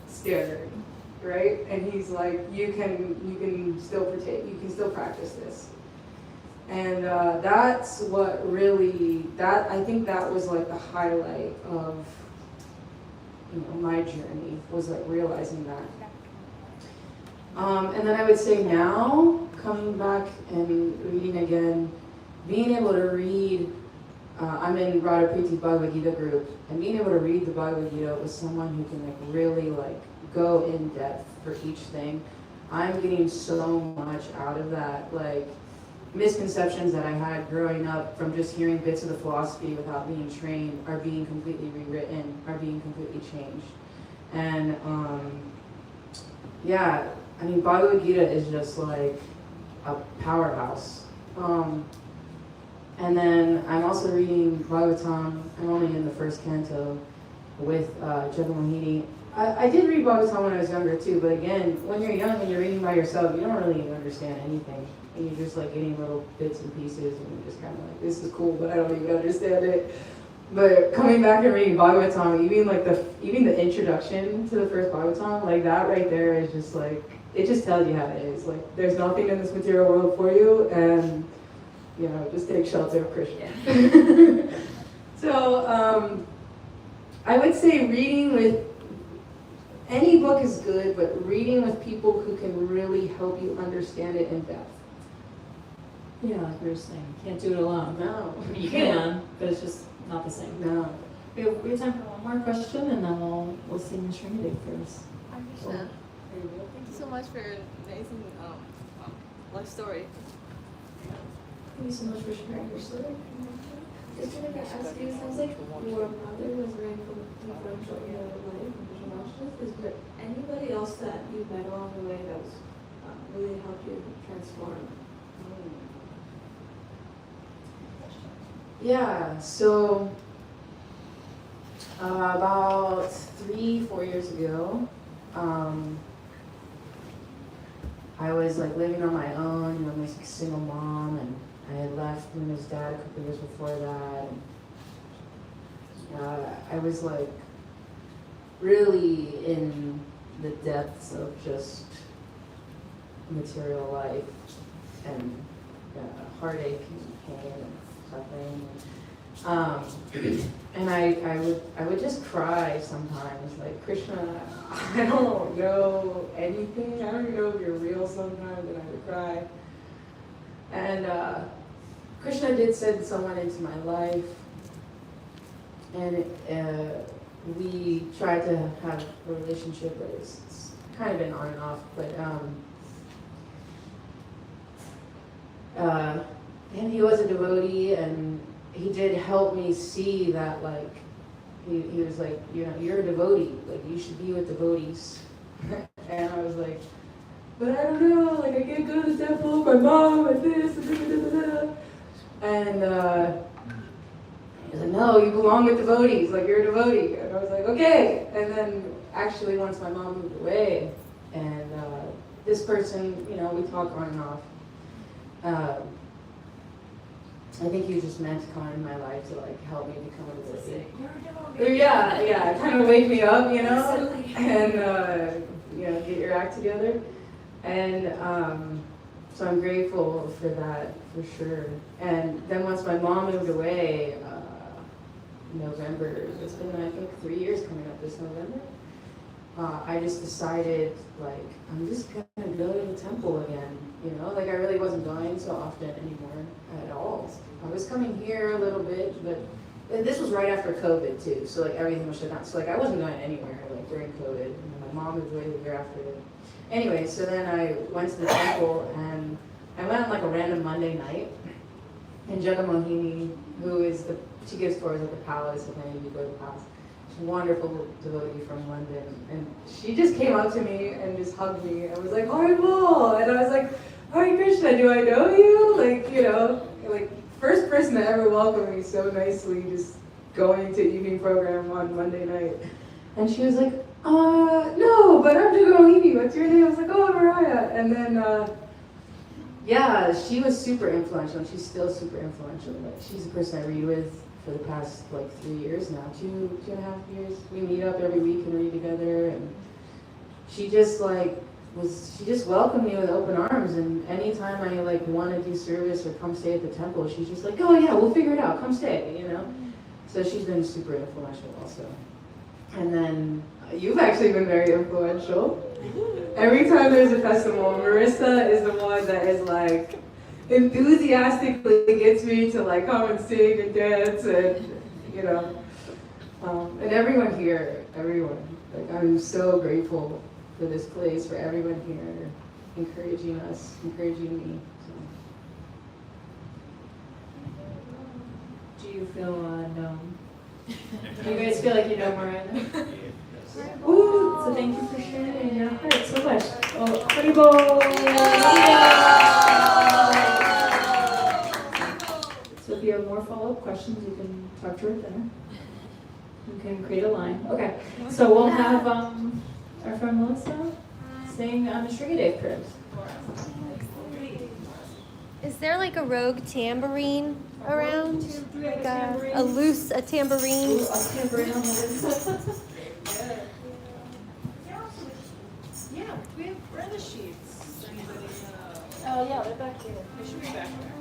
standard, right? And he's like, you can still practice this. And that's what really, I think that was like the highlight of my journey, was like realizing that. And then I would say now, coming back and reading again, being able to read, I'm in Radha Preeti's Bhagavad Gita group, and being able to read the Bhagavad Gita with someone who can like really like go in depth for each thing, I'm getting so much out of that. Like, misconceptions that I had growing up from just hearing bits of the philosophy without being trained are being completely rewritten, are being completely changed. And yeah, I mean, Bhagavad Gita is just like a powerhouse. And then I'm also reading Bhagavatam. I'm only in the first canto with Jagamohini. I did read Bhagavatam when I was younger too, but again, when you're young and you're reading by yourself, you don't really understand anything. And you're just like getting little bits and pieces, and you're just kind of like, this is cool, but I don't even understand it. But coming back and reading Bhagavatam, even the introduction to the first Bhagavatam, like that right there is just like, it just tells you how it is. Like, there's nothing in this material world for you, and just take shelter of Krishna. So I would say reading with any book is good, but reading with people who can really help you understand it in depth. Yeah, like we were saying, can't do it alone. No. I mean, you can, but it's just not the same. No. We have time for one more question, and then we'll sing the Sringadev first. Hi, Krishna. Thank you so much for an amazing life story. Thank you so much for sharing your story. Just wanted to ask you, it sounds like your mother was very influential in your life and vision consciousness. Is there anybody else that you met along the way that was really helped you transform? Yeah, so about 3-4 years ago, I was like living on my own, I was like a single mom, and I had left Luna's dad a couple years before that. And, I was like really in the depths of just material life and heartache and pain and suffering. And I would just cry sometimes, like, Krishna, I don't know anything. I don't even know if you're real sometimes, and I would cry. And Krishna did send someone into my life, and we tried to have a relationship, but it's kind of been on and off. But and he was a devotee, and he did help me see that, like, he was like, you're a devotee, like, you should be with devotees. And I was like, but I don't know, like, I can't go to the temple, my mom, and this, and And he was like, no, you belong with devotees, like, you're a devotee. And I was like, okay. And then actually once my mom moved away, and this person, we talk on and off. I think he just meant to come in my life to, like, help me become a devotee. Yeah, kind of wake me up, and get your act together. And so I'm grateful for that, for sure. And then once my mom moved away, November, it's been, I think, 3 years coming up this November, I just decided, like, I'm just gonna go to the temple again, like, I really wasn't going so often anymore at all. I was coming here a little bit, but this was right after COVID too, so, like, everything was shut down. So, like, I wasn't going anywhere, like, during COVID, and my mom moved away the year after. Anyway, so then I went to the temple, and I went on, like, a random Monday night, and Jagamohini, she gives tours at the palace, if any of you go to the palace. She's a wonderful devotee from London, and she just came up to me and just hugged me and was like, Haribol! And I was like, Hare Krishna, do I know you? Like, first person to ever welcome me so nicely, just going to evening program on Monday night. And she was like, no, but I'm Jagamohini, what's your name? I was like, oh, Mariah. And then, she was super influential, and she's still super influential. Like, she's the person I read with for the past, like, 3 years now, 2.5 years. We meet up every week and read together, and she just, like, she just welcomed me with open arms, and anytime I, like, want to do service or come stay at the temple, she's just like, oh yeah, we'll figure it out, come stay, So she's been super influential also. And then you've actually been very influential. Every time there's a festival, Marissa is the one that is, like, enthusiastically gets me to, like, come and sing and dance, and and everyone here, like, I'm so grateful for this place, for everyone here, encouraging us, encouraging me. Do you feel known? Do you guys feel like you know Miranda? Ooh, so thank you for sharing your heart so much. Oh, Haribol! So if you have more follow-up questions, you can talk to her then. You can create a line. Okay, so we'll have our friend Melissa sing the Sringadev Cribs. Is there like a rogue tambourine around? Like a loose, a tambourine? Yeah, where are the sheets? Anybody, Oh, yeah, they're back here. they should be back there.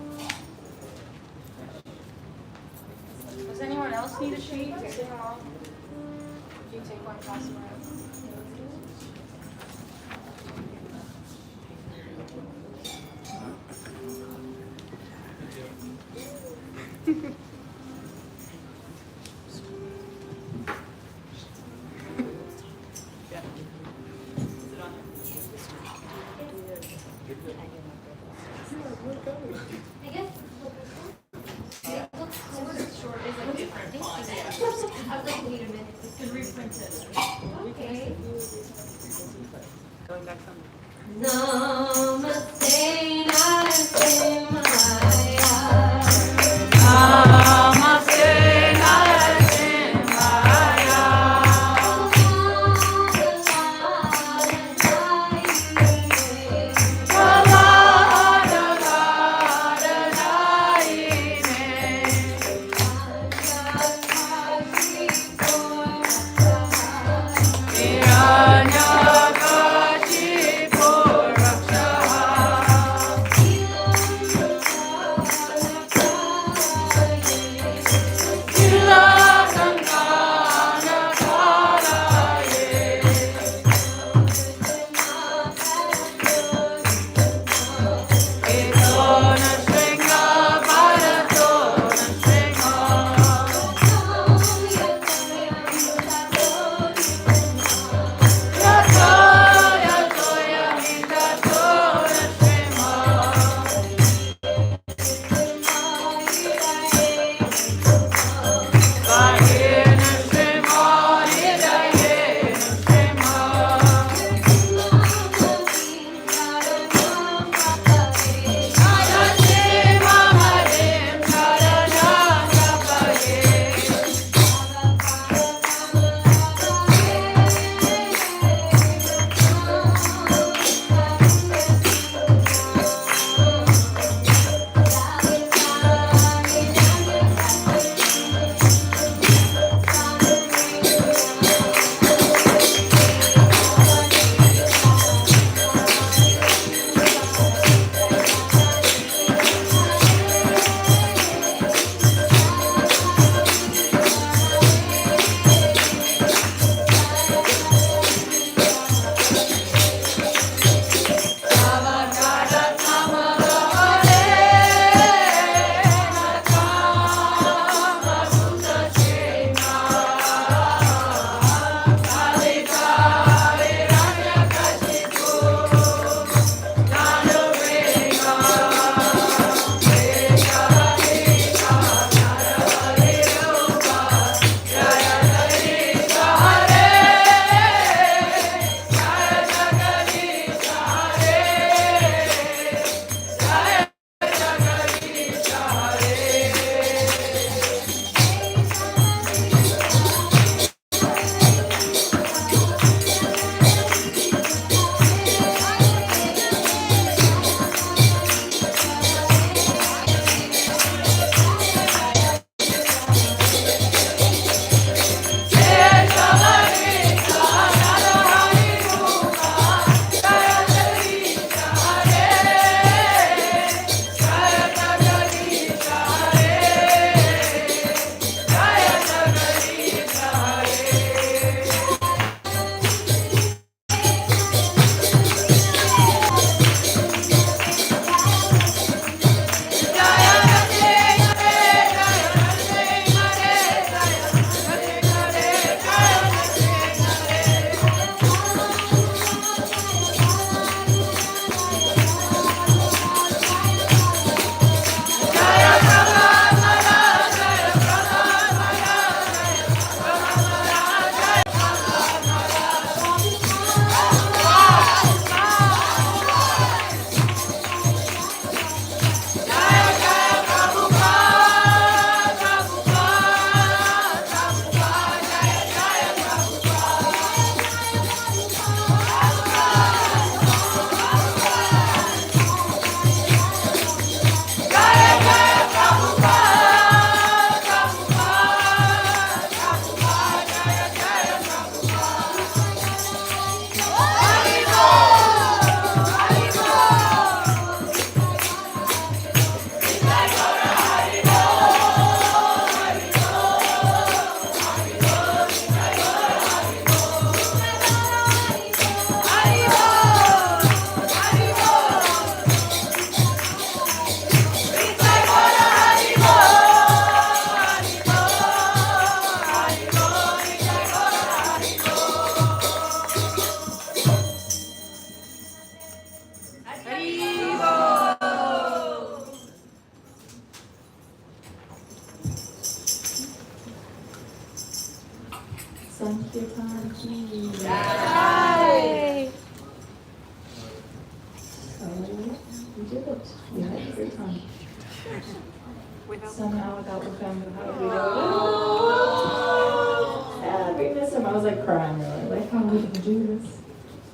Does anyone else need a sheet to sing along? If you take one, pass them around. Namaste, Namaste, Namaste. Sankirtan ki. Yay! So we did it. We had a good time. Somehow without the family, how did we do it? And we missed him. I was like crying really. Like, how are we gonna do this?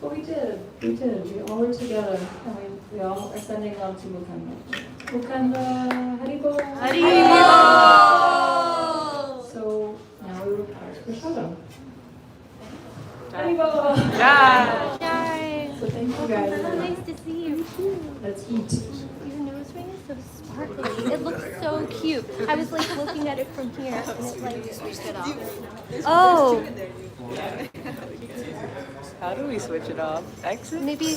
But we did. We did. We all were together. And we all are sending love to Mukunda. Mukunda, Haribo. Haribo! So now we will start the Prasadam. Haribo! Yay! So thank you guys. So nice to see you. Let's eat. Your nose ring is so sparkly. It looks so cute. I was like looking at it from here, and it like switched it off. Oh, How do we switch it off? Exit? maybe